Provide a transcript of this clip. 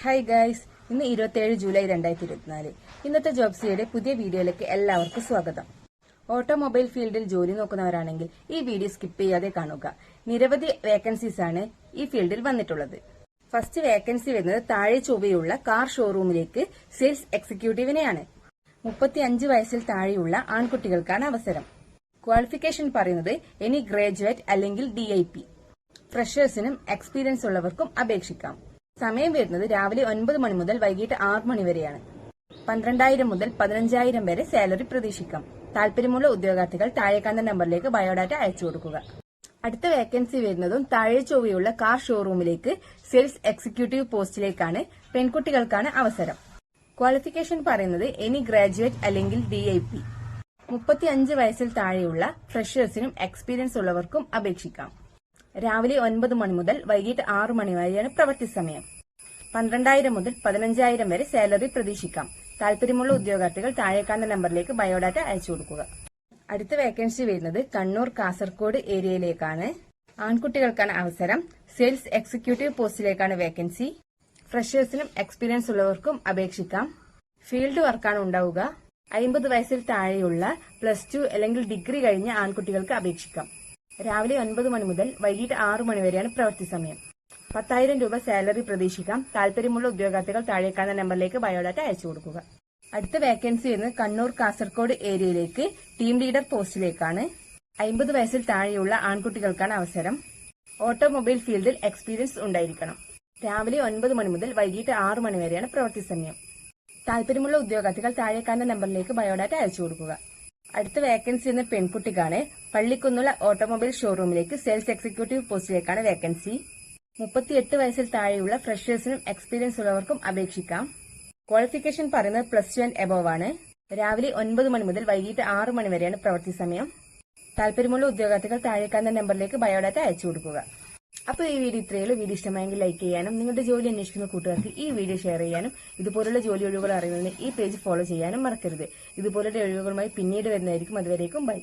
Hi guys, ഇന്ന് 27 July 2024. ഇന്നത്തെ ജോബ്സിയുടെ പുതിയ വീഡിയോയിലേക്ക് എല്ലാവർക്കും സ്വാഗതം. ഓട്ടോമൊബൈൽ ഫീൽഡിൽ ജോലി നോക്കുന്നവരാണെങ്കിൽ ഈ വീഡിയോ സ്കിപ്പ് ചെയ്യാതെ കാണുക. നിരവധി വേക്കൻസീസ് ആണ് ഈ ഫീൽഡിൽ വന്നിട്ടുള്ളത്. ഫസ്റ്റ് വേക്കൻസി വരുന്നത് താഴെ ചൊവ്വയുള്ള കാർ ഷോറൂമിലേക്ക് സെയിൽസ് എക്സിക്യൂട്ടീവിനെയാണ്. 35 വയസ്സിൽ താഴെയുള്ള ആൺകുട്ടികൾക്കാണ് അവസരം. ക്വാളിഫിക്കേഷൻ പറയുന്നത് എനി ഗ്രാജുവേറ്റ് അല്ലെങ്കിൽ DIP. ഫ്രഷേഴ്സിനും എക്സ്പീരിയൻസ് ഉള്ളവർക്കും അപേക്ഷിക്കാം. സമയം വരുന്നത് രാവിലെ 9 മണി മുതൽ വൈകിട്ട് 6 മണി വരെയാണ്. 12,000 മുതൽ 15,000 വരെ സാലറി പ്രതീക്ഷിക്കാം. താല്പര്യമുള്ള ഉദ്യോഗാർത്ഥികൾ താഴെ കാണുന്ന നമ്പറിലേക്ക് ബയോഡാറ്റ അയച്ചു കൊടുക്കുക. അടുത്ത വേക്കൻസി വരുന്നതും താഴെ ചൊവ്വയുള്ള കാർ ഷോറൂമിലേക്ക് സെയിൽസ് എക്സിക്യൂട്ടീവ് പോസ്റ്റിലേക്കാണ്. പെൺകുട്ടികൾക്കാണ് അവസരം. ക്വാളിഫിക്കേഷൻ പറയുന്നത് എനി ഗ്രാജുവേറ്റ് അല്ലെങ്കിൽ DIP. 35 വയസ്സിൽ താഴെയുള്ള ഫ്രഷേഴ്സിനും എക്സ്പീരിയൻസ് ഉള്ളവർക്കും അപേക്ഷിക്കാം. രാവിലെ 9 മണി മുതൽ വൈകിട്ട് 6 മണി വരെയാണ് പ്രവൃത്തി സമയം. 12,000 മുതൽ 15,000 വരെ സാലറി പ്രതീക്ഷിക്കാം. താല്പര്യമുള്ള ഉദ്യോഗാർത്ഥികൾ താഴെ കാണുന്ന നമ്പറിലേക്ക് ബയോഡാറ്റ അയച്ചു കൊടുക്കുക. അടുത്ത വേക്കൻസി വരുന്നത് കണ്ണൂർ കാസർഗോഡ് ഏരിയയിലേക്കാണ്. ആൺകുട്ടികൾക്കാണ് അവസരം. സെയിൽസ് എക്സിക്യൂട്ടീവ് പോസ്റ്റിലേക്കാണ് വേക്കൻസി. ഫ്രഷേഴ്സിനും എക്സ്പീരിയൻസ് ഉള്ളവർക്കും അപേക്ഷിക്കാം. ഫീൽഡ് വർക്കാണ് ഉണ്ടാവുക. 50 വയസ്സിൽ താഴെയുള്ള +2 അല്ലെങ്കിൽ ഡിഗ്രി കഴിഞ്ഞ ആൺകുട്ടികൾക്ക് അപേക്ഷിക്കാം. രാവിലെ 9 മണി മുതൽ വൈകിട്ട് 6 മണി വരെയാണ് പ്രവൃത്തി സമയം. 10,000 രൂപ സാലറി പ്രതീക്ഷിക്കാം. താല്പര്യമുള്ള ഉദ്യോഗാർത്ഥികൾ താഴെ കാണുന്ന നമ്പറിലേക്ക് ബയോഡാറ്റ അയച്ചു കൊടുക്കുക. അടുത്ത വേക്കൻസി വരുന്നത് കണ്ണൂർ കാസർഗോഡ് ഏരിയയിലേക്ക് ടീം ലീഡർ പോസ്റ്റിലേക്കാണ്. 50 വയസ്സിൽ താഴെയുള്ള ആൺകുട്ടികൾക്കാണ് അവസരം. ഓട്ടോമൊബൈൽ ഫീൽഡിൽ എക്സ്പീരിയൻസ് ഉണ്ടായിരിക്കണം. രാവിലെ 9 മണി മുതൽ വൈകിട്ട് 6 മണി വരെയാണ് പ്രവൃത്തി സമയം. താല്പര്യമുള്ള ഉദ്യോഗാർത്ഥികൾ താഴെ കാണുന്ന നമ്പറിലേക്ക് ബയോഡാറ്റ അയച്ചു കൊടുക്കുക. അടുത്ത വേക്കൻസി എന്ന പെൺകുട്ടിക്കാണ്. പള്ളിക്കുന്നുള്ള ഓട്ടോമൊബൈൽ ഷോറൂമിലേക്ക് സെയിൽസ് എക്സിക്യൂട്ടീവ് പോസ്റ്റിലേക്കാണ് വേക്കൻസി. 38 വയസ്സിൽ താഴെയുള്ള ഫ്രഷേഴ്സിനും എക്സ്പീരിയൻസ് ഉള്ളവർക്കും അപേക്ഷിക്കാം. ക്വാളിഫിക്കേഷൻ പറയുന്നത് +2 ആൻഡ് എബോവ് ആണ്. രാവിലെ 9 മണി മുതൽ വൈകിട്ട് 6 മണി വരെയാണ് പ്രവൃത്തി സമയം. താല്പര്യമുള്ള ഉദ്യോഗാർത്ഥികൾ താഴെ കാണുന്ന നമ്പറിലേക്ക് ബയോഡാറ്റ അയച്ചു കൊടുക്കുക. അപ്പോൾ ഈ വീഡിയോ ഇത്രയുള്ളൂ. വീഡിയോ ഇഷ്ടമായെങ്കിൽ ലൈക്ക് ചെയ്യാനും നിങ്ങളുടെ ജോലി അന്വേഷിക്കുന്ന കൂട്ടുകാർക്ക് ഈ വീഡിയോ ഷെയർ ചെയ്യാനും ഇതുപോലുള്ള ജോലി ഒഴിവുകൾ അറിയുന്നതിന് ഈ പേജ് ഫോളോ ചെയ്യാനും മറക്കരുത്. ഇതുപോലുള്ള ഒഴിവുകളുമായി പിന്നീട് വരുന്നതായിരിക്കും. അതുവരേക്കും ബൈ.